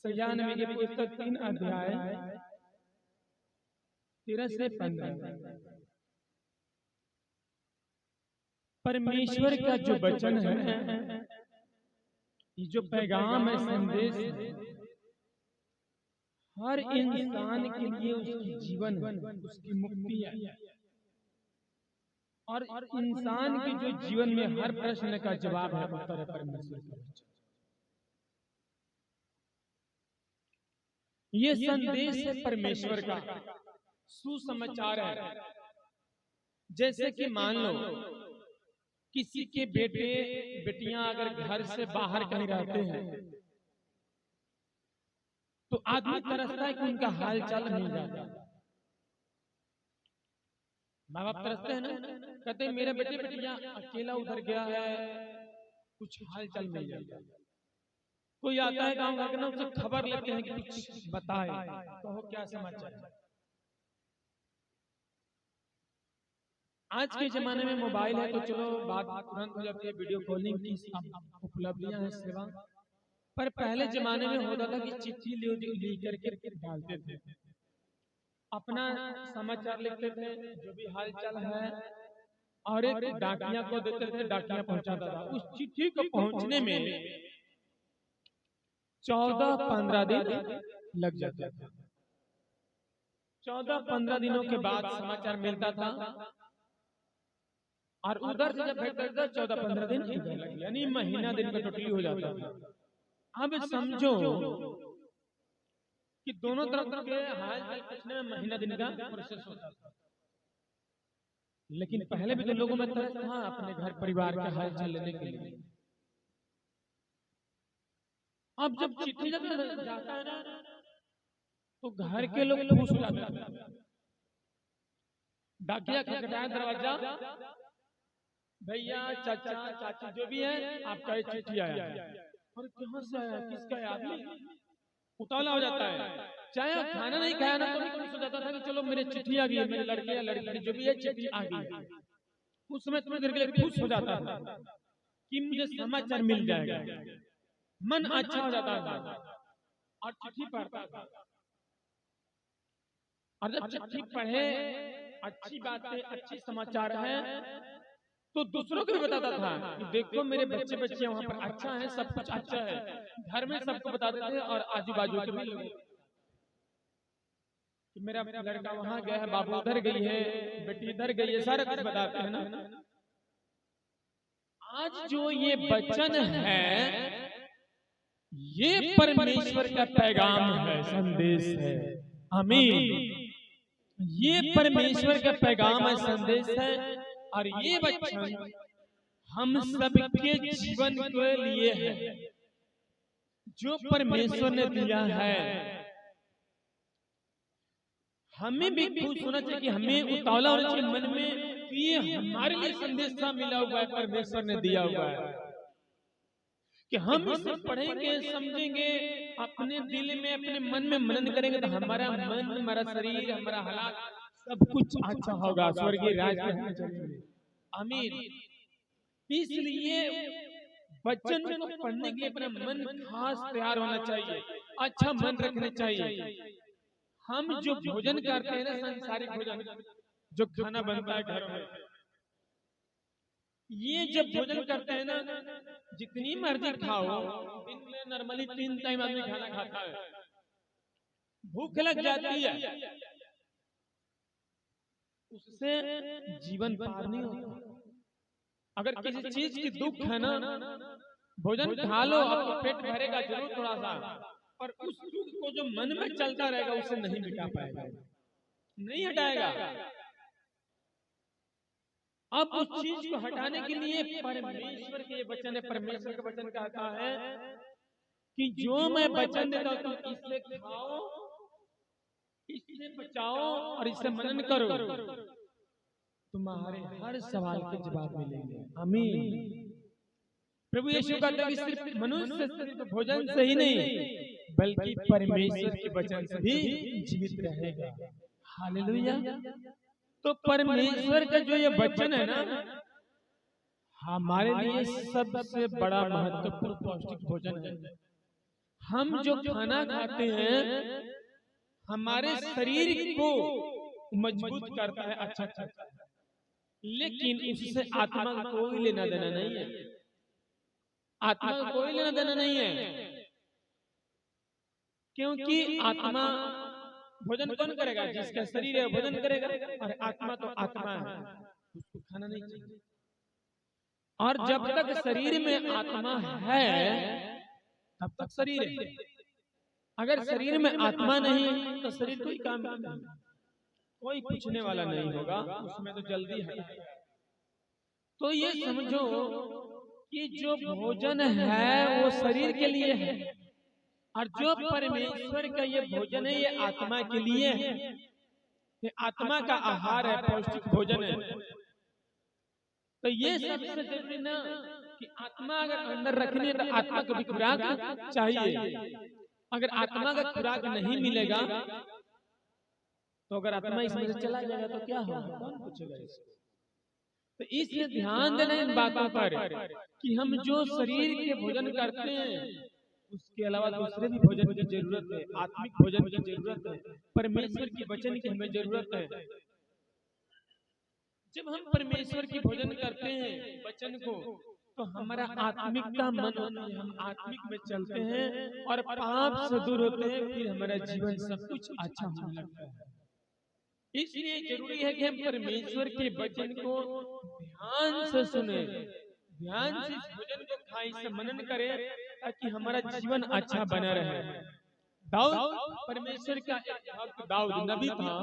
यशायाह नबी की पुस्तक 3 अध्याय 13 से 15। परमेश्वर का जो वचन है, ये जो पैगाम है, संदेश है, हर इंसान के लिए उसकी जीवन है, उसकी मुक्ति है, और इंसान के जो जीवन में हर प्रश्न का जवाब है, उत्तर है परमेश्वर का वचन। ये संदेश है परमेश्वर का, सुसमाचार है। जैसे कि मान लो किसी के बेटे बेटियां अगर घर से बाहर कहीं रहते हैं तो आदमी तरसता है कि उनका हाल चाल मिल जाता। माँ बाप तरसते हैं ना, कहते हैं मेरा बेटे बेटियां अकेला उधर गया है, कुछ हाल चाल मिल जाता। कोई आता है गांव घर ना, उससे खबर लेते हैं कि कुछ बताए, कहो क्या समाचार है। आज के जमाने में मोबाइल है तो चलो बात तुरंत हो जाती है, वीडियो कॉलिंग की उपलब्धियां हैं, सेवा। पर पहले जमाने में होता था कि चिट्ठी लिख करके डालते थे, अपना समाचार लिखते थे, जो भी हाल चाल है, और एक डाकिया को देते थे, डाकिया पहुंचाता था। उस चिट्ठी को पहुंचने में 14-15 दिन लग जाते थे। 14-15 दिनों के बाद समाचार मिलता था, और उधर से जब भेज करता 14-15 दिन इधर लगे, यानी महीना दिन का टोटली हो जाता था। अब समझो कि दोनों तरफ के हाल चाल पूछने में महीना दिन का प्रोसेस होता था। लेकिन पहले भी तो लोगों में तरस था अपने घर परिवार का हाल चाल लेने के लिए। अब जब चिट्ठी जब जाता है ना, तो घर के लोग खुश हो जाते हैं। डाकिया खटखटाया दरवाजा, भैया चाचा चाची जो भी है, आपका एक चिट्ठी आया है। और कहाँ से आया, किसका है? आदमी उतावला हो जाता है। चाहे खाना नहीं खाया ना तो भी खुश हो जाता था कि चलो मेरे चिट्ठी आ गई है, मेरे लड़के या लड़की जो भी है चिट्ठी आ गई। उस समय थोड़ी देर के लिए खुश हो जाता था कि मुझे समाचार मिल जाएगा, मन अच्छा हो जाता था और चिट्ठी पढ़ता था। और जब चिट्ठी पढ़े, अच्छी बातें, अच्छी समाचार है, तो दूसरों को भी बताता था कि देखो मेरे बच्चे बच्चे वहां पर अच्छा है, सब कुछ अच्छा है। घर में सबको बताते थे और आजू बाजू के भी लोग कि मेरा लड़का वहां गया है, बाबू उधर गई है, बेटी इधर गई है, सारा कुछ बताते हैं ना। आज जो ये वचन है, ये परमेश्वर का पैगाम है, संदेश है। आमीन। ये परमेश्वर का पैगाम है, संदेश है, और ये वचन हम सबके जीवन के लिए है, जो परमेश्वर ने दिया है। हमें भी खुश होना चाहिए कि हमें उतावला होना चाहिए मन में कि ये हमारे लिए संदेश मिला हुआ है, परमेश्वर ने दिया हुआ है, कि हम इसे पढ़ेंगे, समझेंगे, अपने दिल में, अपने मन में मनन करेंगे, तो हमारा मन, हमारा शरीर, हमारा हालात सब कुछ अच्छा होगा, स्वर्गीय राज्य में चलेंगे। आमीन। इसलिए वचन को पढ़ने के लिए अपना मन खास तैयार होना चाहिए, अच्छा मन रखना चाहिए। हम जो भोजन करते हैं ना, सांसारिक भोजन जो खाना बनता है घरों में, ये जब भोजन करते हैं ना, जितनी मर्जी खाओ, दिन में नॉर्मली 3 टाइम आदमी खाना खाता है, भूख लग जाती है, उससे जीवन पार नहीं होता। अगर किसी चीज की दुख है ना, भोजन खा लो, आपका पेट भरेगा जरूर थोड़ा सा, पर उस दुख को जो मन में चलता रहेगा उसे नहीं मिटा पाएगा, नहीं हटाएगा। अब उस चीज को हटाने के लिए परमेश्वर के वचन है, परमेश्वर का वचन कहता है कि जो मैं वचन देता हूं तुम इससे खाओ, इससे बचाओ और इससे मनन करो, तुम्हारे हर सवाल के जवाब मिलेंगे। आमीन। प्रभु यीशु कहता है कि सिर्फ मनुष्य सिर्फ भोजन से ही नहीं, बल्कि परमेश्वर के वचन से भी जीवित रहेगा। हालेलुया। तो परमेश्वर का जो ये वचन है ना, हमारे लिए सबसे बड़ा महत्वपूर्ण पौष्टिक भोजन है। हम जो खाना खाते हैं हमारे शरीर को मजबूत करता है, अच्छा करता है, लेकिन उससे आत्मा का कोई लेना देना नहीं है। आत्मा का कोई लेना देना नहीं है, क्योंकि आत्मा भोजन कौन करेगा? जिसका शरीर है भोजन करेगा, और आत्मा तो आत्मा है, उसको खाना नहीं चाहिए। और जब तक शरीर में आत्मा है तब तक शरीर है। अगर शरीर में आत्मा नहीं तो शरीर कोई काम नहीं, कोई पूछने वाला नहीं होगा, उसमें तो जल्दी है। तो ये समझो कि जो भोजन है वो शरीर के लिए है, और जो परमेश्वर का ये भोजन है ये आत्मा के लिए है। ये आत्मा का आहार है, पौष्टिक भोजन है। तो ये सबसे जरूरी ना कि आत्मा अगर अंदर रखनी है तो आत्मा को भी खुराक चाहिए। अगर आत्मा का खुराक नहीं मिलेगा तो अगर आत्मा इसमें से चला जाएगा तो क्या होगा? कौन पूछेगा इसको? तो इसलिए ध्यान देना इन बातों पर कि हम जो शरीर के भोजन करते हैं उसके अलावा दूसरे भी भोजन की जरूरत है, आत्मिक भोजन की जरूरत है, परमेश्वर की वचन की हमें जरूरत है। जब हम परमेश्वर की भोजन करते हैं वचन को तो हमारा आत्मिकता मन होता है, हम आत्मिक में चलते हैं और पाप से दूर होते हैं, फिर हमारा जीवन सब कुछ अच्छा होने लगता है। इसलिए जरूरी है कि हम परमेश्वर के वचन को ध्यान से सुने, ध्यान से इस भोजन को खाएं, इससे मनन करें ताकि हमारा जीवन अच्छा बना रहे। दाऊद, परमेश्वर का एक भक्त दाऊद नबी था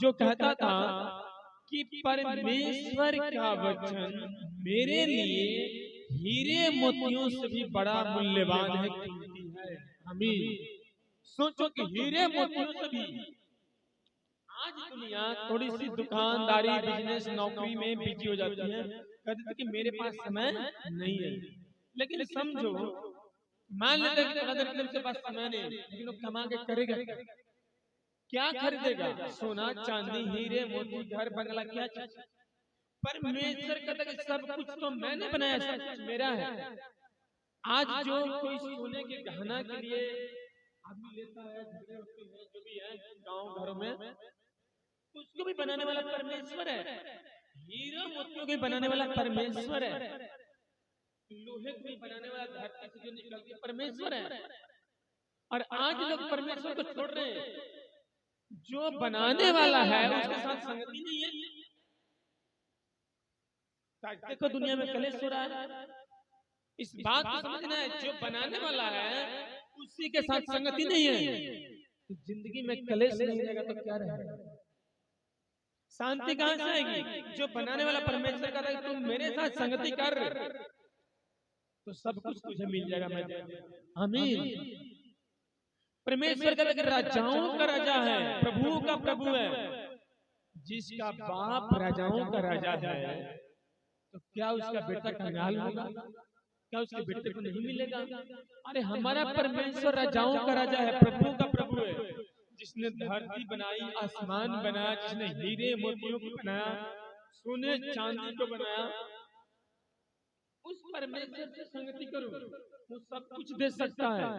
जो कहता था कि परमेश्वर का वचन मेरे लिए हीरे मोतियों से भी बड़ा मूल्यवान है, कीमती है। आमीन। सोचो कि हीरे मोतियों से भी। आज दुनिया थोड़ी सी दुकानदारी, बिजनेस, नौकरी में बिजी हो जाती है, कहते थे कि मेरे पास समय नहीं है। लेकिन समझो, मान लेते हैं कि उसके पास समय नहीं, लेकिन वो कमा के करेगा क्या? खरीदेगा? सोना, चांदी, हीरे मोती, घर बंगला, क्या चीज? परमेश्वर कहता है कि सब कुछ तो मैंने बनाया, सब कुछ मेरा है। आज जो कोई सोने के गहना के लिए आदमी लेता है, झगड़े होते हैं, जो भी है गांव घरों में, उसको भी बनाने वाला परमेश्वर है। हीरा मोतियों को बनाने वाला परमेश्वर है। लोहे को भी बनाने वाला, धरती से जो निकलती है, परमेश्वर है। और आज लोग परमेश्वर को छोड़ रहे हैं। जो बनाने वाला है उसके साथ संगति नहीं है। देखो दुनिया में कलेश हो रहा है, इस बात को समझना है। जो बनाने वाला है उसी के साथ संगति नहीं है तो जिंदगी में कलेश नहीं रहेगा तो क्या रहेगा? शांति कहां से आएगी? जो बनाने वाला परमेश्वर का है, तुम मेरे साथ संगति कर तो सब कुछ तुझे मिल जाएगा। मैं आमीन। परमेश्वर का राजाओं का राजा है, प्रभुओं का प्रभु है। जिसका बाप राजाओं का राजा है तो क्या उसका बेटा कंगाल होगा? क्या उसके बेटे को नहीं मिलेगा? अरे हमारा परमेश्वर राजाओं का राजा है, प्रभुओं का प्रभु है। जिसने धरती बनाई, आसमान बनाया, जिसने हीरे मोतियों को बनाया, सोने चांदी को बनाया, उस परमेश्वर से संगति करो। वो सब कुछ दे सकता है,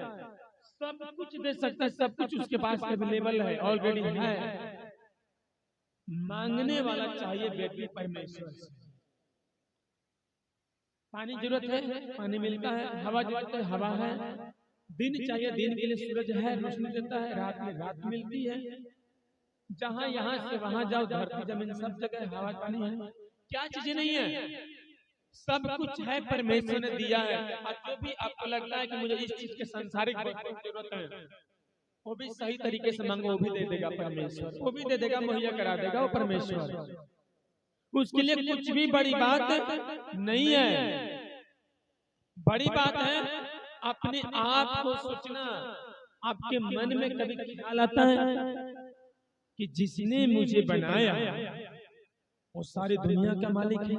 सब कुछ दे सकता है, सब कुछ उसके पास अवेलेबल है, ऑलरेडी है। मांगने वाला चाहिए व्यक्ति परमेश्वर से। पानी जरूरत है, पानी मिलता है। हवा जरूरत है, हवा है। दिन चाहिए, दिन के लिए सूरज है, रोशनी देता है। रात में रात मिलती है। जहां यहाँ से वहां जाओ, धरती जमीन सब जगह हवा पानी है। क्या चीजें नहीं है? सब कुछ है, परमेश्वर ने दिया है। और जो भी आपको लगता है कि मुझे इस चीज के सांसारिक वस्तुओं की जरूरत है, वो भी सही तरीके से मांगो, वो भी दे देगा परमेश्वर। वो भी दे देगा, मुहैया करा देगा वो परमेश्वर। उसके लिए कुछ भी बड़ी बात नहीं है। बड़ी बात है अपने आप को सोचना। आपके मन में कभी ख्याल आता है कि जिसने मुझे बनाया वो सारी दुनिया का मालिक है,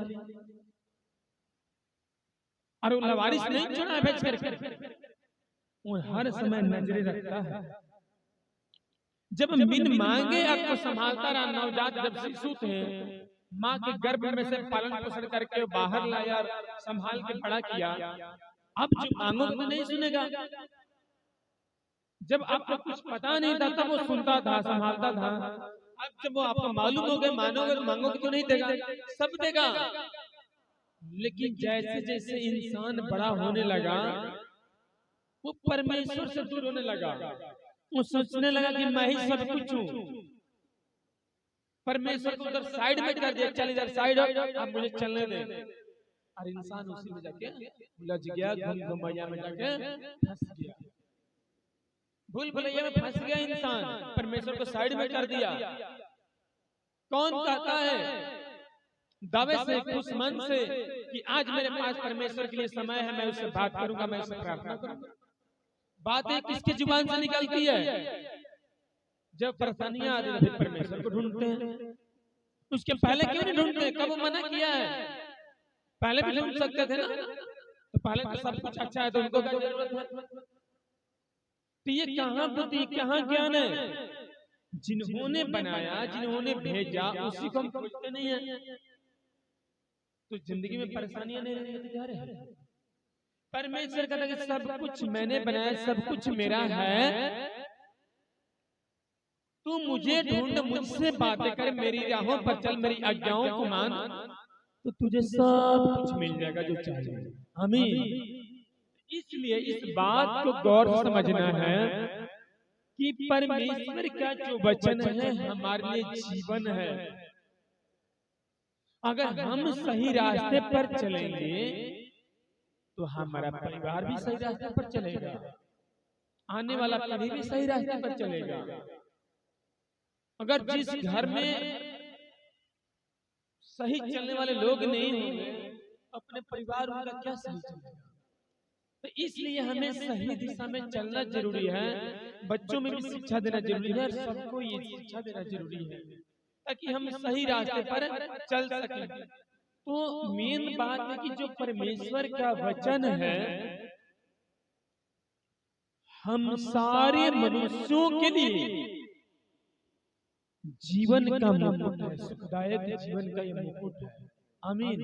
और वो लवारिस नहीं चुना भेज करके, वो हर समय नजरे रखता है। जब बिन मांगे आपको संभालता रहा, नवजात जब शिशु थे, माँ के गर्भ में से पालन पोषण करके बाहर लाया और संभाल के बड़ा किया। अब जो मांगोगे तो नहीं सुनेगा। जब आपको कुछ पता नहीं था तब वो सुनता था, संभालता था। अब जब वो आपको मालूम हो गए, मानोगे तो मांगोगे तो नहीं देगा, सब देगा। लेकिन जैसे जैसे इंसान बड़ा होने लगा, वो परमेश्वर से दूर होने लगा। वो सोचने लगा कि मैं ही सब कुछ हूँ। परमेश्वर को उधर साइड में कर दिया, चल इधर साइड हो, अब मुझे चलने दे। और इंसान उसी में जाके उलझ गया, घुम घुमैया में जाके फंस गया, भूल भुलैया में फंस गया इंसान, परमेश्वर को साइड में कर दिया। कौन कहता है दावे से, खुश मन से कि आज मेरे पास परमेश्वर के लिए समय है, मैं उससे बात करूंगा, मैं उससे प्रार्थना करूंगा। बातें किसकी जुबान से निकलती है? जब परेशानियां आती है परमेश्वर को ढूंढते हैं। उसके पहले क्यों नहीं ढूंढते? कब मना किया है? पहले भी ढूंढ सकते थे ना, तो पहले तो सब कुछ अच्छा है तो उनको क्या जरूरत है? तो ये कहाँ बुद्धि, कहाँ ज्ञान है? जिन्होंने बनाया, जिन्होंने भेजा, उसी को हम खोजते नहीं है, तो जिंदगी में परेशानियां नहीं रहती जा रही है। परमेश्वर कहता है कि सब कुछ मैंने बनाया, सब कुछ मेरा है, तू मुझे ढूंढ, मुझसे बातें कर, मेरी राहों पर चल, मेरी आज्ञाओं को मान, तो तुझे सब कुछ मिल जाएगा जो चाहिए। आमीन। इसलिए इस बात को गौर से समझना है कि परमेश्वर का जो वचन है हमारे लिए जीवन है। अगर हम सही रास्ते पर चलेंगे तो हमारा परिवार भी सही रास्ते पर चलेगा, आने वाला पीढ़ी भी सही रास्ते पर चलेगा। अगर जिस घर में सही चलने वाले लोग नहीं होंगे, अपने परिवार उनका क्या सही चलेगा? तो इसलिए हमें सही दिशा में चलना जरूरी है, बच्चों में भी शिक्षा देना जरूरी है, और सबको ये शिक्षा देना जरूरी है ताकि हम सही रास्ते पर चल सकें। तो मेन बात है कि जो परमेश्वर का वचन है हम सारे मनुष्यों के लिए जीवन का मुकुट है, सुखदायक जीवन का ये मुकुट है। आमीन।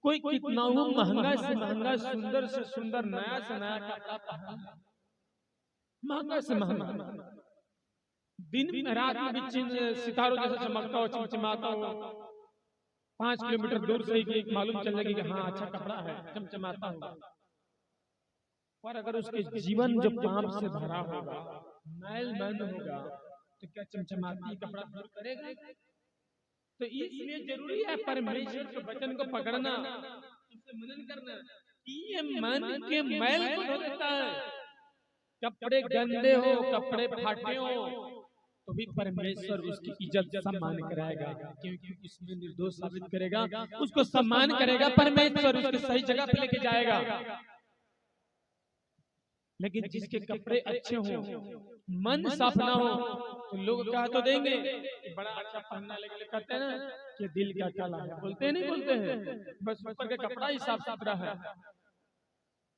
कोई कितना हो महंगा से महंगा, सुंदर से सुंदर, नया से नया कपड़ा पहना, महंगा से महंगा, दिन में रात में भी सितारों जैसा चमकता हो, चमचमाता हो, 5 किलोमीटर दूर से ही मालूम चल जाएगी कि हाँ अच्छा कपड़ा है, चमचमाता होगा। पर अगर उसके जीवन जो पाप से भरा होगा, मैल बंद होगा, तो क्या चमचमाती कपड़ा दूर करेगा? तो इसलिए जरूरी है परमेश्वर के वचन को पकड़ना, उससे मनन करना कि ये मन के मैल को धो देता है। कपड़े गंदे हो, कपड़े फाटे हो, तो भी परमेश्वर उसकी इज्जत सम्मान कराएगा, क्योंकि उसमें निर्दोष साबित करेगा, उसको सम्मान करेगा परमेश्वर, उसके सही जगह पे लेके जाएगा। लेकिन जिसके कपड़े अच्छे हो, मन साफ ना हो, तो लोग कहा तो देंगे बड़ा अच्छा पहनना, लेकिन कहते हैं ना कि दिल का काला है, बोलते नहीं बोलते हैं, बस ऊपर का कपड़ा ही साफ सुथरा है,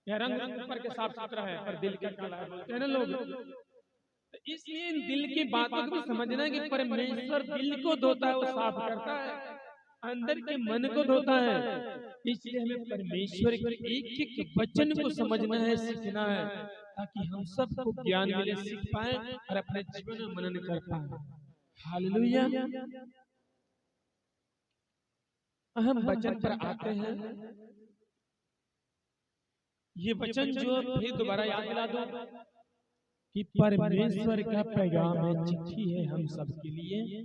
या रंग ऊपर के साफ सुथरा है पर दिल का काला है, बोलते हैं ना लोग। तो इसलिए इन दिल की बातों को भी समझना है कि परमेश्वर दिल को धोता है, वो साफ करता है, अंदर के मन को धोता है। इसलिए हमें परमेश्वर के एक एक वचन को समझना है, सीखना है, ताकि हम सबको ज्ञान मिले, सीख पाए और अपने जीवन में मनन कर पाए। हालेलुया। हम वचन पर आते हैं। ये वचन जो फिर दोबारा याद दिला दो कि परमेश्वर का पैगाम है, चिट्ठी है हम सबके लिए,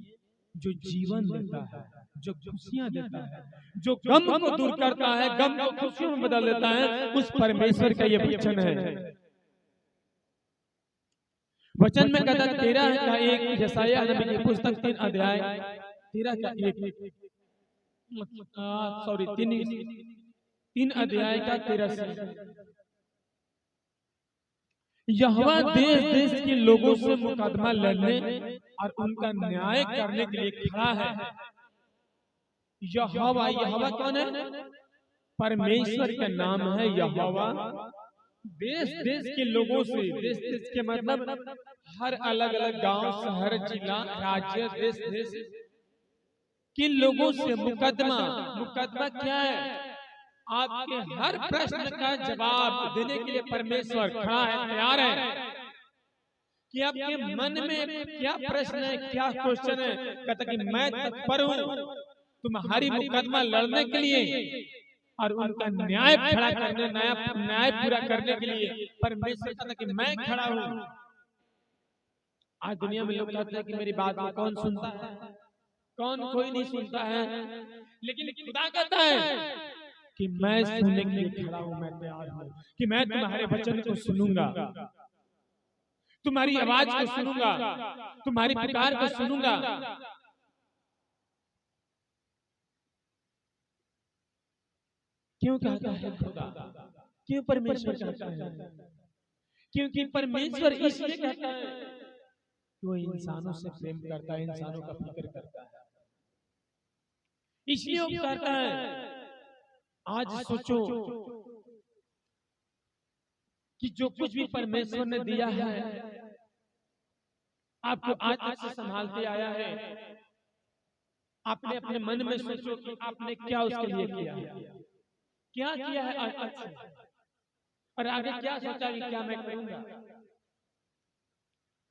जो जीवन देता है, जो खुशियां देता है, जो गम को दूर करता है, गम को खुशियों में बदल देता है, उस परमेश्वर का ये वचन है। वचन में कहता 13 का 1, यशायाह नबी की पुस्तक 3 अध्याय 13 का 1, सॉरी 3 अध्याय का 13 से, यहोवा देश देश के लोगों से मुकदमा लड़ने और उनका न्याय करने के लिए खड़ा है। यहोवा, यहोवा कौन है? परमेश्वर का नाम है यहोवा। देश देश के लोगों से, देश देश के मतलब हर अलग अलग गांव, शहर, जिला, राज्य, देश देश के लोगों से मुकदमा। मुकदमा क्या है? आपके हर प्रश्न का जवाब देने के लिए परमेश्वर खड़ा है, तैयार है। कि आपके मन में क्या प्रश्न है, क्या क्वेश्चन है। कहता कि मैं तत्पर हूँ तुम्हारी मुकदमा लड़ने के लिए और उनका न्याय खड़ा करने, न्याय पूरा करने के लिए। परमेश्वर कहता कि मैं खड़ा हूँ। आज दुनिया में लोग कहते हैं कि मेरी बात को कौन सुनता है, कोई नहीं सुनता है। लेकिन खुदा कहता है कि मैं सुनने के लिए खड़ा हूं, मैं तैयार हूं, कि मैं तुम्हारे वचन को सुनूंगा, तुम्हारी आवाज को सुनूंगा, तुम्हारी पुकार को सुनूंगा। क्यों कहता है खुदा, क्यों परमेश्वर कहता है? क्योंकि परमेश्वर इसलिए कहता है कि वो इंसानों से प्रेम करता है, इंसानों का फिक्र करता है, इसलिए वो कहता है। आज सोचो कि जो कुछ भी परमेश्वर ने दिया है आपको, आज से संभालते आया है, आपने अपने मन में सोचो कि आपने क्या उसके लिए किया है, क्या किया है आज से, और आगे क्या सोचा कि क्या मैं करूंगा।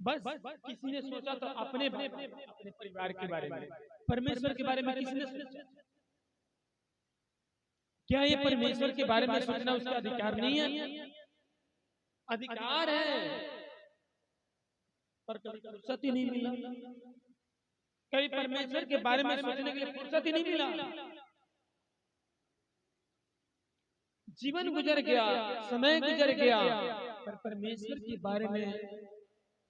बस किसी ने सोचा तो अपने परिवार के बारे में, परमेश्वर के बारे में किसी ने सोचा? क्या ये परमेश्वर के बारे में सोचना उसका अधिकार नहीं है? अधिकार है, पर कभी फुर्सत ही नहीं मिला, कभी परमेश्वर के बारे में सोचने के लिए फुर्सत ही नहीं मिला। जीवन गुजर गया, समय गुजर गया, पर परमेश्वर के बारे में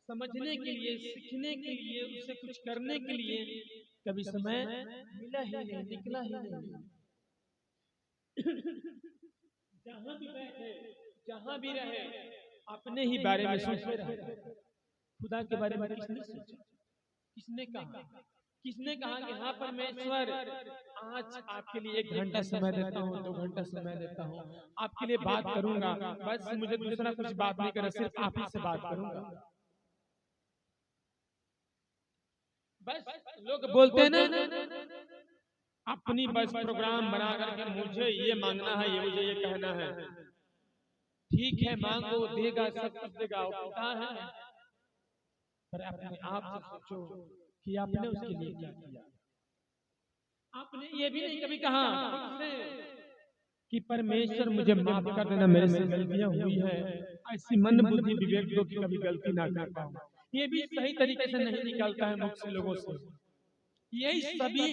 समझने के लिए, सीखने के लिए, उसे कुछ करने के लिए कभी समय मिला ही नहीं, निकला ही नहीं। जहां भी बैठे, जहां भी रहे, अपने ही बारे में सोचते रहे। खुदा के बारे में किसने सोचा, किसने कहा? किसने कहा कि हाँ परमेश्वर आज आपके लिए 1 घंटा समय देता हूँ, 2 घंटा समय देता हूँ, आपके लिए बात करूंगा, बस मुझे दूसरा कुछ बात नहीं करना, सिर्फ आप ही से बात करूंगा। बस लोग बोलते हैं ना, अपनी बस प्रोग्राम बना करके मुझे ये मांगना है, ये मुझे ये कहना है। ठीक है, मांगो, देगा, सब कुछ देगा, वो पिता है। पर अपने आप से सोचो कि आपने उसके लिए क्या किया। आपने ये भी नहीं कभी कहा कि परमेश्वर मुझे माफ कर देना, मेरे से गलतियां हुई है, ऐसी मन बुद्धि विवेक दो कि कभी गलती ना कर पाऊं। ये भी सही तरीके से नहीं निकलता है मुख से लोगों से, यही सभी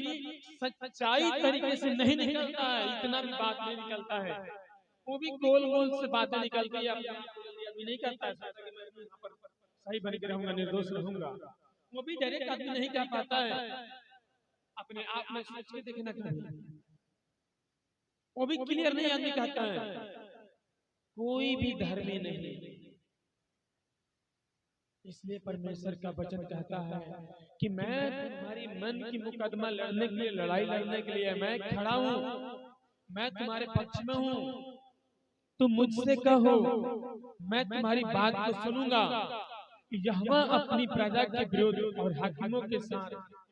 सच्चाई तरीके से नहीं निकलता है, इतना भी बात नहीं निकलता है, वो भी गोल गोल से बातें निकलती है। अभी नहीं करता है सही बन के रहूंगा, निर्दोष रहूंगा, वो भी डायरेक्ट आदमी नहीं कह पाता है। अपने आप में सोच के देखना चाहिए, वो भी क्लियर नहीं आदमी कहता है। कोई भी धर्मी नहीं, इसलिए परमेश्वर का वचन कहता है कि मैं तुम्हारी मन की मुकदमा लड़ने के लिए, लड़ाई लड़ने के लिए मैं खड़ा हूं, मैं तुम्हारे पक्ष में हूं, तुम मुझसे कहो, मैं तुम्हारी बात को सुनूंगा। यहोवा अपनी प्रजा के विरोध और हाकिमों के साथ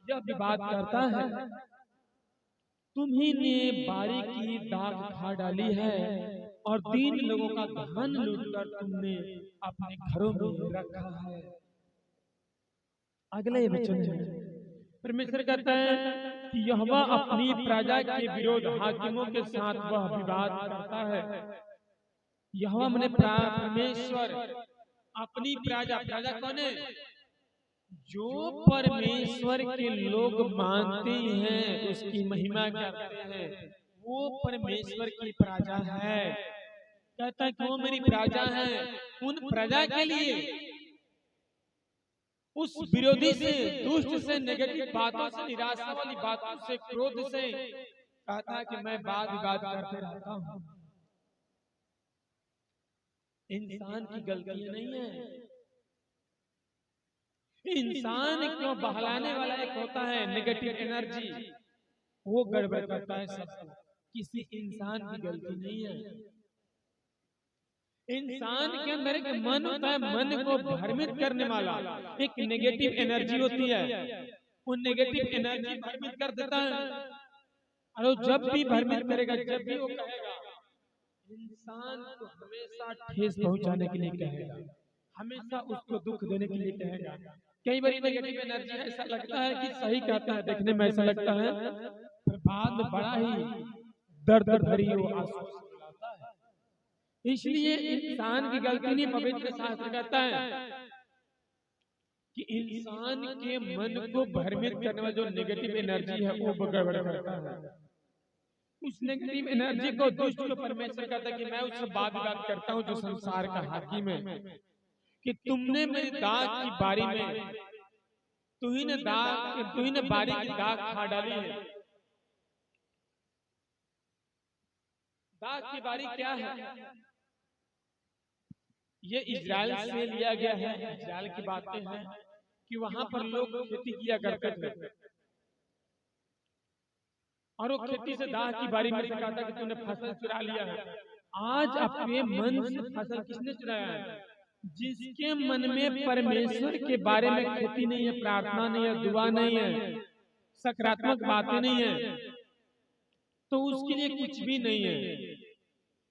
यह विवाद करता है, तुम्ही ने बारी की दाग खा डाली है और 3 लोगों का धन लूटकर तुमने अपने घरों में रखा है। अगले वचन में परमेश्वर कहता है कि यहोवा अपनी प्रजा के विरोध हाकिमों के साथ वह विवाद करता है। यहोवा माने परमेश्वर अपनी प्रजा, प्रजा कौन है? जो परमेश्वर के लोग मानते हैं, उसकी महिमा करते हैं, वो परमेश्वर की प्रजा है। कहता है कि वो मेरी प्रजा है। उन प्रजा के लिए उस विरोधी से, दुष्ट से, नेगेटिव बातों से, निराशा वाली बातों से, क्रोध से, कहता है कि मैं वाद विवाद करते रहता हूं। इंसान की गलतियां नहीं है, इंसान क्यों बहलाने वाला एक होता है नेगेटिव एनर्जी, वो गड़बड़ करता है सब। किसी इंसान की गलती नहीं है। इंसान के अंदर एक मन होता है, मन को भ्रमित करने वाला एक नेगेटिव एनर्जी होती है। वो नेगेटिव एनर्जी भ्रमित कर देता है, और जब भी भ्रमित करेगा, जब भी वो कहेगा, इंसान को हमेशा ठेस पहुंचाने के लिए कहेगा, हमेशा उसको दुख देने के लिए कहेगा। कई बार नेगेटिव एनर्जी ऐसा लगता है कि सही कहता है, देखने में ऐसा लगता है, पर बाद में बड़ा ही दर्द भरी वो आंसू लाता है। इसलिए इंसान की गलती नहीं, पवित्र शास्त्र कहता है कि इंसान के मन को भ्रमित करने वाला जो नेगेटिव एनर्जी है वो गड़बड़ करता है। उस नेगेटिव एनर्जी को दुष्ट को परमेश्वर कहता है कि मैं उससे बात करता हूँ जो संसार का हाकिम है, कि तुमने मेरी दाग की बारी में तू ही ने बारी की दाग खा डाली है। दाग की बारी क्या है? ये इजराइल से लिया गया है। इजराइल की बातें हैं कि वहां पर लोग खेती किया करते थे और वो खेती से दाग की बारी में कहा था कि तूने फसल चुरा लिया है। आज अपने मन से फसल किसने चुराया है? जिसके मन में परमेश्वर के बारे में खेती नहीं है, प्रार्थना नहीं है, दुआ नहीं है, सकारात्मक बातें नहीं है, तो उसके लिए कुछ भी नहीं है।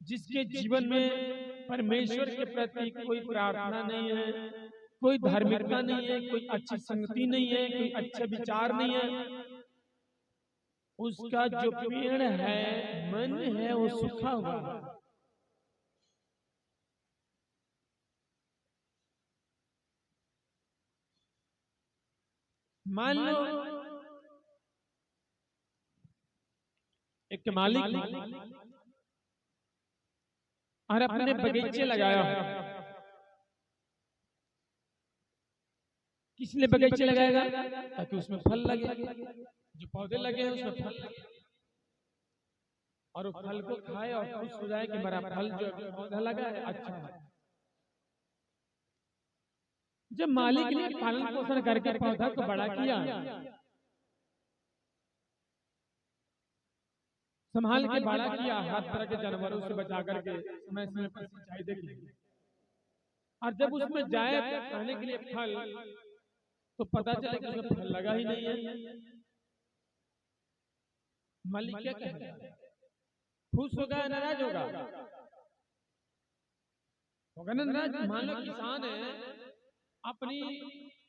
जिसके जीवन में परमेश्वर के प्रति कोई प्रार्थना नहीं है, कोई धार्मिकता नहीं है, कोई अच्छी संगति नहीं है, कोई अच्छे विचार नहीं है, उसका जो पेड़ है, मन है, वो सूखा हुआ है। मान लो एक मालिक और अपने बगीचे लगाया है। किस लिए बगीचे लगाएगा? ताकि उसमें फल लगे, जो पौधे लगे हैं उसमें फल लगे और वो फल को खाए और खुश हो जाए कि मेरा फल जो पौधा लगा है अच्छा है। जब मालिक ने पालन पोषण करके पौधा को बड़ा किया, संभाल के बड़ा किया, हर तरह के जानवरों से बचा करके समय समय पर सिंचाई देगी, और जब उसमें जाए खाने के लिए फल, तो पता चले कि उसमें फल लगा ही नहीं है। मालिक क्या कहेगा? खुश होगा या नाराज होगा? होगा ना नाराज। मान लो किसान है, अपनी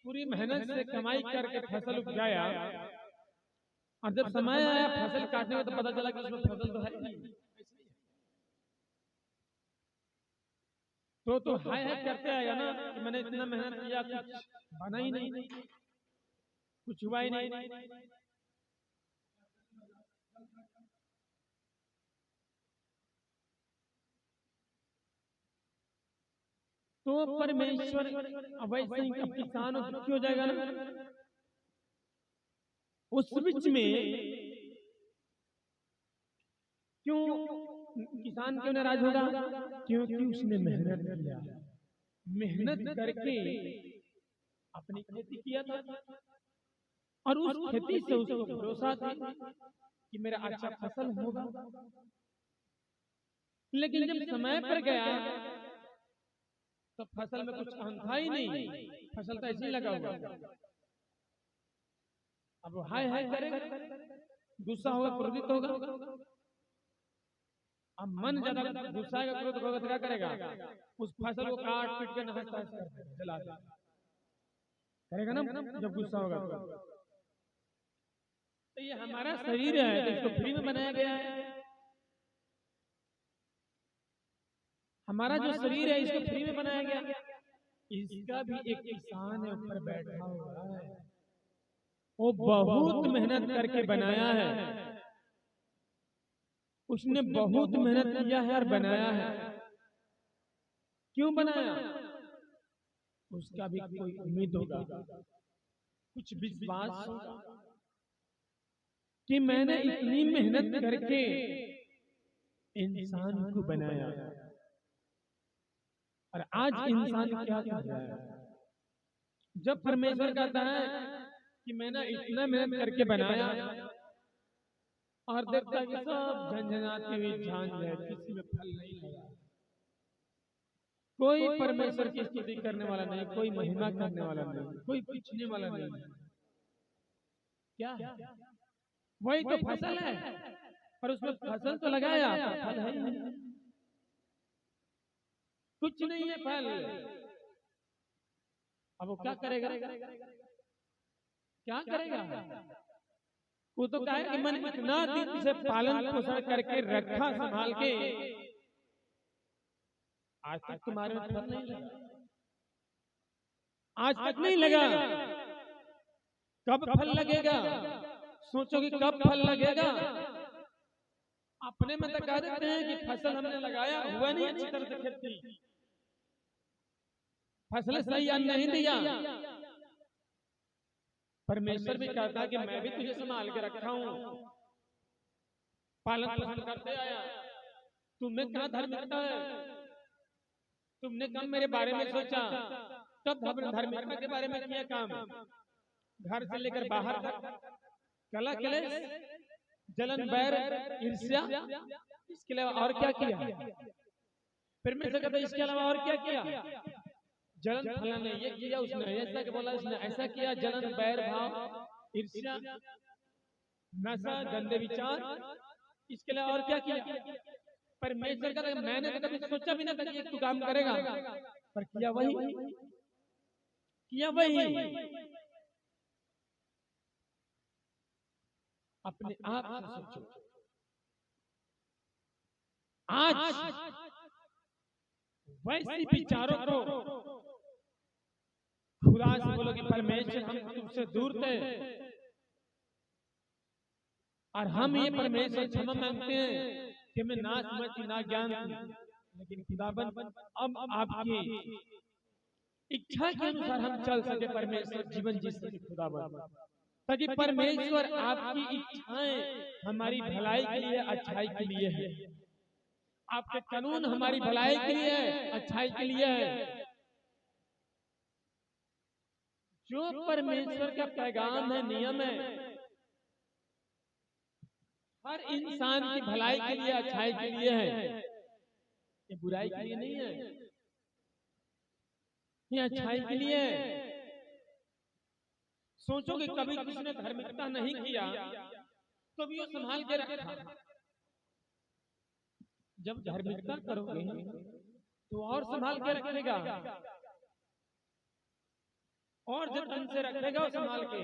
पूरी मेहनत से कमाई करके फसल उपजाया, और जब समय आया फसल काटने में तो पता चला कि उसमें फसल तो है नहीं, तो हाय हाय करते आएगा ना कि मैंने इतना मेहनत किया, कुछ बना ही नहीं, कुछ हुआ ही नहीं। तो परमेश्वर वैसे ही किसान दुखी हो जाएगा ना। उस बीच में क्यों किसान क्यों नाराज होगा? क्योंकि उसने मेहनत किया, मेहनत करके अपनी खेती किया था, और उस खेती से उसको भरोसा था कि मेरा अच्छा फसल होगा। लेकिन जब समय पर गया तो फसल में कुछ था ही नहीं, फसल तो ऐसे ही लगा हुआ। अब हाय हाय करेगा, गुस्सा होगा, क्रोधित होगा। अब मन ज्यादा गुस्सा का क्रोध होगा तो क्या करेगा? उस फसल को काट पीट के नष्ट कर जला देगा, करेगा ना जब गुस्सा होगा तो। ये हमारा शरीर है, तो इसको फ्री में बनाया गया है। हमारा जो शरीर है इसको फ्री में बनाया गया। इसका भी एक किसान है ऊपर बैठा हुआ है, वो बहुत मेहनत करके बनाया है, उसने बहुत मेहनत किया है और बनाया है। क्यों बनाया? उसका भी कोई उम्मीद होगा, कुछ विश्वास होगा कि मैंने इतनी मेहनत करके इंसान को बनाया, और आज इंसान क्या कर रहा है? जब परमेश्वर कहता है कि मैंने इतना मेहनत करके बनाया, और देखता है कि सब झंझनाती हुई झांझ है, किसी में फल नहीं लगा, कोई परमेश्वर की स्तुति करने वाला नहीं, कोई महिमा करने वाला नहीं, कोई पूछने वाला नहीं। क्या वही तो फसल है, पर उसमें फसल तो लगाया, फल है ही नहीं, कुछ नहीं है फल। अब वो क्या करेगा, क्या करेगा? वो तो कहे कि मैंने इतना दिन से पालन पोषण करके रखा संभाल के, आज तक तुम्हारे में फल नहीं लगा, आज तक नहीं लगा, कब फल लगेगा? सोचो कि कब फल लगेगा। अपने में तो कह देते हैं कि फसल हमने लगाया, हुआ नहीं अच्छी तरह से खेती, फसल सही अन्न नहीं दिया। परमेश्वर भी कहता है कि मैं भी तुझे संभाल के रखा हूं, पालन पोषण करते आया, तुम्हें कहां धार्मिकता है? तुमने कब मेरे बारे में सोचा? कब धार्मिकता के बारे में किया काम? घर से लेकर बाहर तक कला क्लेश, जलन, बैर, ईर्ष्या, इसके अलावा और क्या किया? फिर मैं से कहता इसके अलावा और क्या किया? जलन फला ने ये किया, उसने ऐसा के बोला, उसने ऐसा किया, जलन, बैर भाव, ईर्ष्या, नशा, गंदे विचार, इसके अलावा और क्या किया? परमेश्वर का मैंने तो कभी सोचा भी ना था कि तू काम करेगा, पर किया वही, किया वही। अपने आप से सोचो, आज वैसे विचारों को खुदा से बोलो कि परमेश्वर हम तुमसे दूर थे, और हम ये परमेश्वर क्षमा मांगते हैं कि मैं ना समझ ना ज्ञान, लेकिन खुदाबंद अब आपकी इच्छा के अनुसार हम चल सके, परमेश्वर जीवन जी सके खुदाबंद, ताकि परमेश्वर आपकी इच्छाएं हमारी भलाई के लिए, अच्छाई के लिए है, आपके कानून हमारी भलाई के लिए है, अच्छाई के लिए है। जो परमेश्वर का पैगाम है, नियम है, हर इंसान की भलाई के लिए, अच्छाई के लिए है, ये बुराई के लिए नहीं है, ये अच्छाई के लिए है। सोचो कि कभी किसी ने धार्मिकता नहीं किया तो भी वो संभाल के रखा, जब धार्मिकता करोगे तो और संभाल के रखेगा, और जब ढंग से रखेगा वो संभाल के।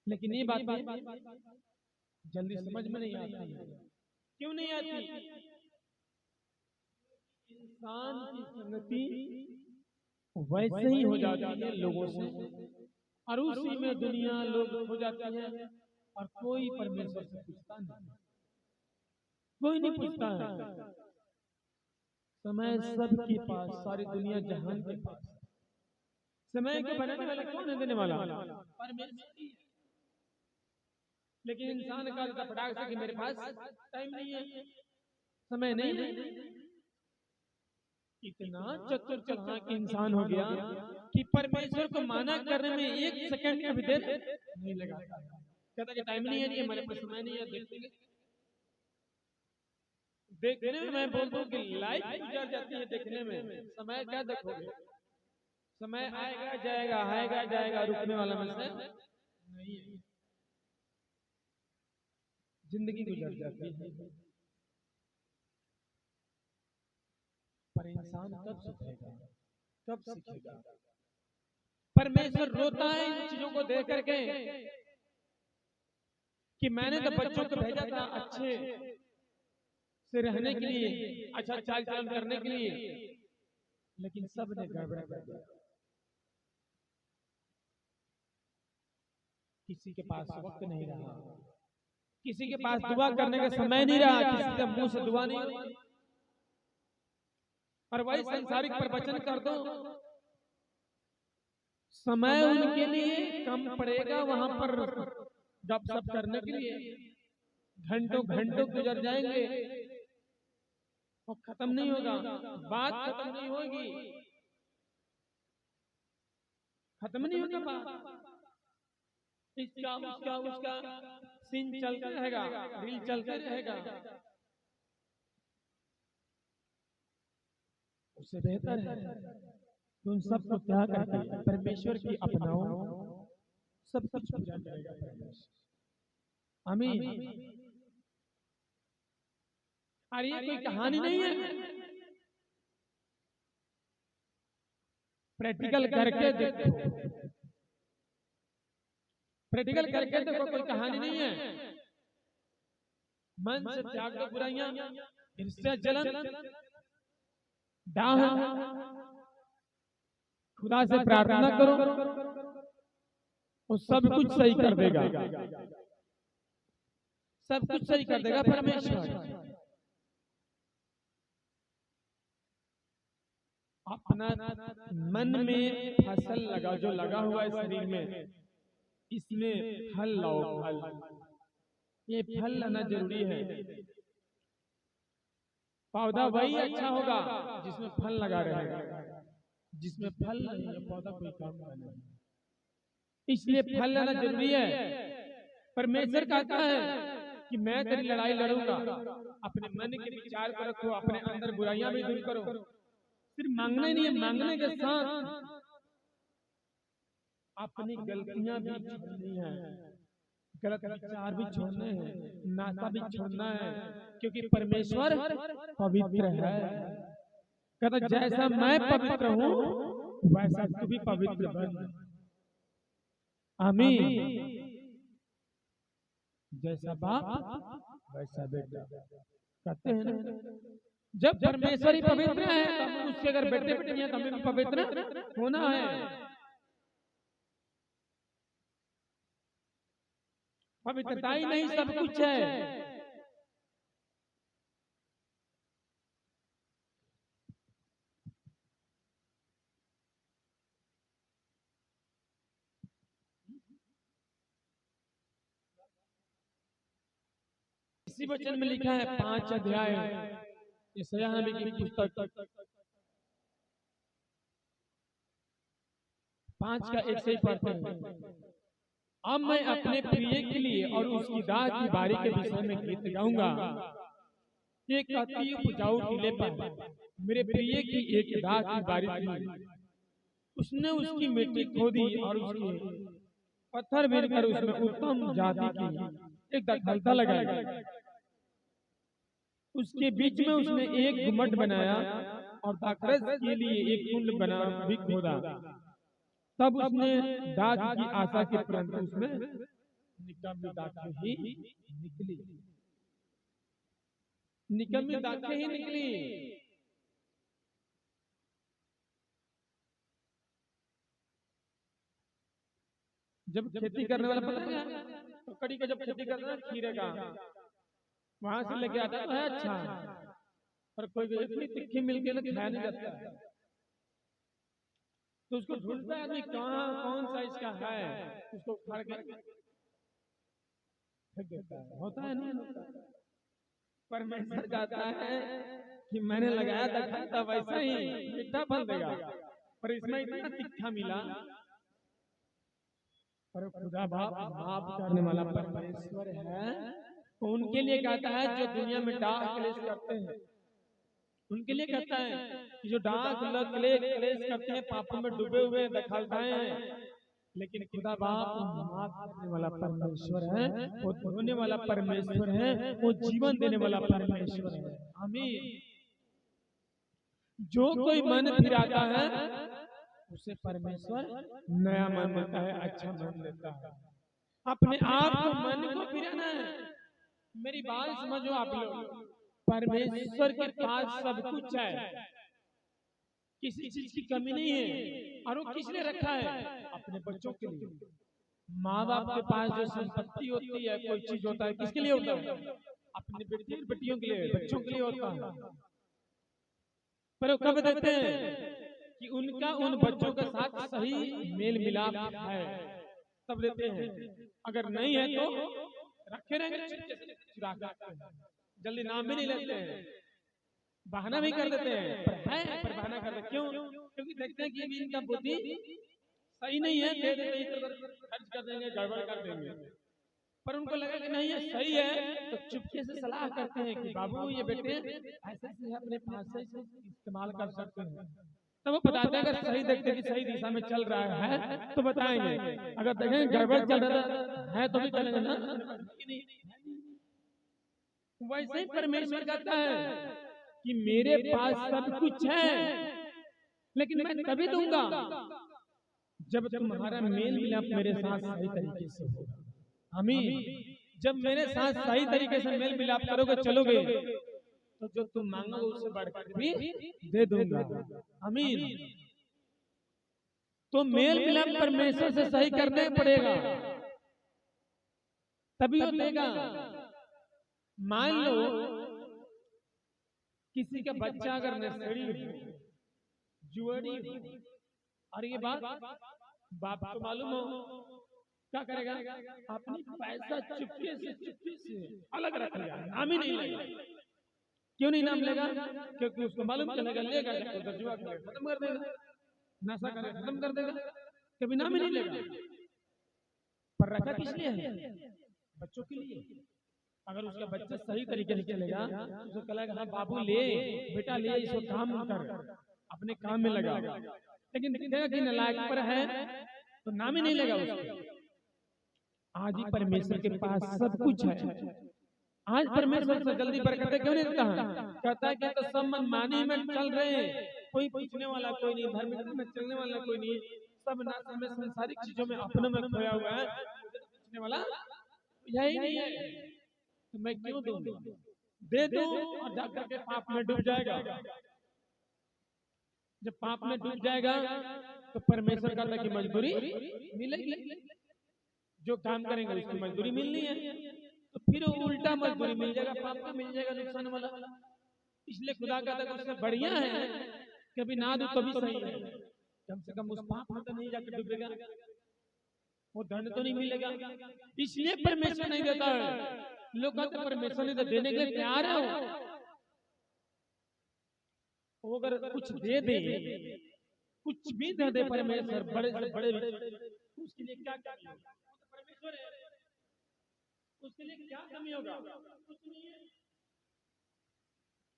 लेकिन ये बात जल्दी समझ में नहीं आती। क्यों नहीं आती? इंसान की संगति वैसे ही हो जाती है लोगों से, और उसी में दुनिया लोग हो जाती है, और कोई परमेश्वर से पूछता नहीं, कोई नहीं पूछता है। समय सबके पास, सारी दुनिया जहान के पास, समय को बनाने वाला कौन है? देने वाला परमेश्वर ही है। लेकिन इंसान का फटाक से कि मेरे पास टाइम नहीं है, समय नहीं है। इतना चतुर चालाक इंसान हो गया कि परमेश्वर को माना करने में एक सेकंड का भी देर नहीं लगा। कहता कि टाइम नहीं है, हमारे पास समय नहीं है। देखने में मैं बोलता हूँ कि लाइफ गुजर जाती है देखने में, समय क्या देखोगे? समय आएगा जाएगा, आएगा जाएगा, रुकने वाला में से नहीं है। जिंदगी गुजर जाती है, पर इंसान कब सीखेगा, कब सीखेगा? परमेश्वर रोता है इन चीजों को देख करके कि मैंने तो बच्चों को भेजा था अच्छे से रहने के लिए, अच्छा चाल चलन करने के लिए, लेकिन सब ने गड़बड़ कर दिया। किसी के पास वक्त नहीं रहा, किसी के पास दुआ करने का समय नहीं रहा, किसी के मुंह से दुआ नहीं हुई, और वही संसारिक प्रवचन कर दो, समय उनके लिए कम पड़ेगा वहां पर गपशप करने के लिए, घंटों घंटों गुजर जाएंगे, वो खत्म नहीं होगा, बात खत्म नहीं होगी, खत्म नहीं होगा बात। इसका उसका उसका सीन चलता रहेगा, रील चलता रहेगा। उससे बेहतर है तुम सबको क्या करके परमेश्वर की अपनाओ, सब कुछ पूरा करेगा परमेश्वर। आमीन। और ये कोई कहानी नहीं है, प्रैक्टिकल करके देखो, प्रैक्टिकल करके देखो, कोई कहानी नहीं है। मन से त्याग दो बुराइयां, ईर्ष्या, जलन, डाह, खुदा से प्रार्थना करो, वो सब कुछ सही कर देगा, सब कुछ सही कर देगा परमेश्वर। अपना मन में फसल लगा, जो लगा हुआ है शरीर में, इसमें फल लाओ, फल। ये फल लाना जरूरी है। पौधा वही अच्छा होगा जिसमें फल लगा रहेगा, जिसमें फल नहीं है पौधा कोई काम का नहीं। इसलिए फल लाना जरूरी है। परमेश्वर कहता है कि मैं तेरी लड़ाई लड़ूंगा। अपने मन के विचार को रखो, अपने अंदर बुराइयां भी दूर करो। सिर्फ मांगने नहीं है, मांगने के साथ अपनी गलतियां भी छोड़नी है, गलत विचार भी छोड़ने हैं, नाता भी छोड़ना है, क्योंकि परमेश्वर पवित्र है। कहता जैसा मैं पवित्र हूं वैसा तू भी पवित्र बन। आमीन। जैसा बाप वैसा बेटा, कहते हैं ना, जब परमेश्वर ही पवित्र है तो उससे अगर बेटे बेटियां तो हमें पवित्र होना है। पवित्रता ही नहीं सब कुछ है। इसी वचन में लिखा है 5 अध्याय यशायाह नबी की पुस्तक 5 का 1 से ही पढ़ते हैं। अब मैं अपने प्रिय के लिए और उसकी दाह की बारी के विषय में गीत गाऊंगा। एक अति उपजाऊ टीले पर मेरे प्रिय की एक दाह की बारी थी। उसने उसकी मिट्टी खोदी और उसके पत्थर भरकर उसमें उत्तम जाति की एक दखलता लगाई। उसके बीच में उसने एक गुम्मट बनाया और दाखरस के लिए एक कुंड बना भी खोदा। तब उसने दाख की आशा के परंतु उसमें निकम्मी दाखें ही निकली, निकम्मी दाखें ही निकली। जब खेती करने वाला पता है, तो कड़ी का जब खेती करना खीरे का वहां से लेके आता तो है अच्छा, पर कोई इतनी तिखी मिलके ना खाया नहीं जाता, तो उसको ढूंढता है आदमी कहाँ कौन सा इसका है, उसको उखाड़ के फेंक देता है। होता है नहीं होता। परमेश्वर कहता है कि मैंने लगाया था खाता वैसा ही मीठा फल देगा, पर इसमें इतना तीखा मिला। पर खुदा बाप माफ करने वाला परमेश्वर है। उनके लिए कहता है जो दुनिया में डाह क्लेश करते हैं, उनके लिए कहता है कि जो डाह क्लेश करते हैं, पापों में डूबे हुए दखलताएं हैं, लेकिन खुदा बाप माफ करने वाला परमेश्वर है, वो धोने वाला परमेश्वर है, वो जीवन देने वाला परमेश्वर है। आमीन। जो कोई मन फिराता है उसे परमेश्वर नया मन देता है, अच्छा मन देता है। अपने आप को मन को फिराना है। मेरी बात समझो आप लोग, परमेश्वर के पास सब कुछ है, किसी चीज की कमी नहीं है। और वो किसने रखा है? अपने बच्चों के लिए। माँ बाप के पास जो संपत्ति होती है, कोई चीज होता है, किसके लिए होता है? अपने बेटियों के लिए, बच्चों के लिए होता है। पर वो कब देते हैं कि उनका उन बच्चों के साथ सही मेल मिलाप है, तब देते हैं। अगर नहीं है तो रखे रहेंगे, चुरा के जल्दी नाम भी नहीं लेते हैं, बहाना भी कर देते हैं, पर बहाना कर देते। क्यों? क्योंकि देखते हैं कि इनका बुद्धि सही नहीं है, दे देंगे, खर्च कर देंगे, गड़बड़ कर देंगे। पर उनको लगा कि नहीं, ये सही है, तो चुपके से सलाह करते हैं कि बाबू ये बेटे ऐसे से अपने पास से इस्तेमाल कर सकते हैं। तो वो बताते हैं, अगर सही देखते कि सही दिशा में चल रहा है तो बताएंगे, अगर देखें गड़बड़ चल रहा है तो भी चलेंगे ना। वैसे ही परमेश्वर कहता है कि मेरे पास सब कुछ है, लेकिन मैं तभी दूंगा जब तुम्हारा मेल मिलाप मेरे साथ सही तरीके से होगा। आमीन। जब मेरे साथ सही तरीके से मेल मिलाप करोगे, चलोगे, तो जो तुम मांगोगे उससे बढ़कर भी दे दूंगा। आमीन। तो मेल मिलाप परमेश्वर से सही करना पड़ेगा, तभी वो देगा। मान लो किसी का बच्चा अगर नशेड़ी हो, जुआरी हो, और ये बात बाप को मालूम हो, क्या करेगा? अपनी पैसा चुपके से अलग रखेगा, नाम ही नहीं लेगा। क्यों नहीं नाम लेगा? क्योंकि उसको मालूम चलेगा, लेगा तो जुआ खत्म कर देगा, नशा करेगा खत्म कर देगा, कभी नाम ही नहीं लेगा। पर रखा किस लिए है? बच्चों के लिए। अगर उसका बच्चा सही तरीके से चलेगा, उसको कहेगा हाँ बाबू ले, बेटा ले, इसको काम कर, अपने काम में लगा। लेकिन देखेगा कि नालायक पर है तो नाम ही नहीं लेगा उसको। आज ही परमेश्वर के पास सब कुछ है। आज परमेश्वर से जल्दी बरकतें क्यों नहीं देता है? कहता है कि तो सब मनमानी में चल रहे हैं, कोई पूछने वाला कोई नहीं, धार्मिकता में चलने वाला कोई नहीं, सब नाश में संसारिक चीजों में अपनों में खोया हुआ है, पूछने वाला यही नहीं है, तो मैं क्यों दूं? दे दूं और जाकर के पाप में डूब जाएगा। जब पाप में डूब जाएगा तो परमेश्वर का की मजदूरी मिलेगी, जो काम करेंगे उसकी मजदूरी मिलनी है, तो फिर उल्टा मजदूरी मिल जाएगा, पाप का मिल जाएगा, नुकसान वाला। इसलिए खुदा कहता है उससे बढ़िया है कभी ना दो कभी सही है, कम से कम उस पाप में तो नहीं जाकर डूबेगा, वो दंड तो नहीं मिलेगा। इसलिए परमेश्वर नहीं देता है। लोग कहते हैं परमेश्वर ने तो देने के लिए तैयार है, वो अगर कुछ दे दे, कुछ भी दे दे परमेश्वर, बड़े से बड़े, उसके लिए क्या कमी होगा? परमेश्वर है, उसके लिए क्या कमी होगा? कुछ नहीं है।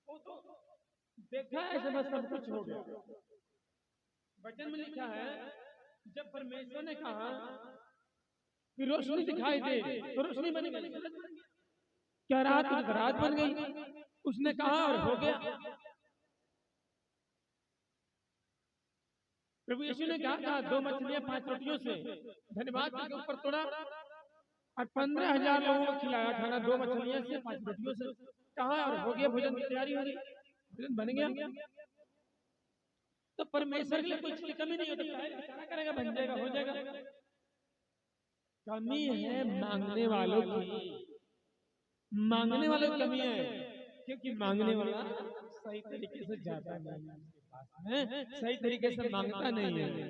वो तो देखा है ऐसे बस सब कुछ हो गया। वचन में लिखा है जब परमेश्वर ने कहा कि रोशनी दिखाई दे तो रोशनी बन गई। क्या रात बन गई? उसने कहा और हो गया। प्रभु यीशु ने क्या कहा? 2 मछलियां 5 रोटियों से धन्यवाद के ऊपर तोड़ा और 15,000 लोगों को खिलाया खाना, 2 मछलियां से 5 रोटियों से। कहा और हो गया, भोजन की तैयारी हो गई, भोजन बन गया। तो परमेश्वर के लिए कुछ की कमी नहीं होती, क्या करेगा? बन जाएगा, हो जाएगा। कमी है मांगने वालों की, मांगने वालों की कमी है, क्योंकि मांगने वाला सही तरीके से जाता नहीं, सही तरीके से मांगता नहीं है।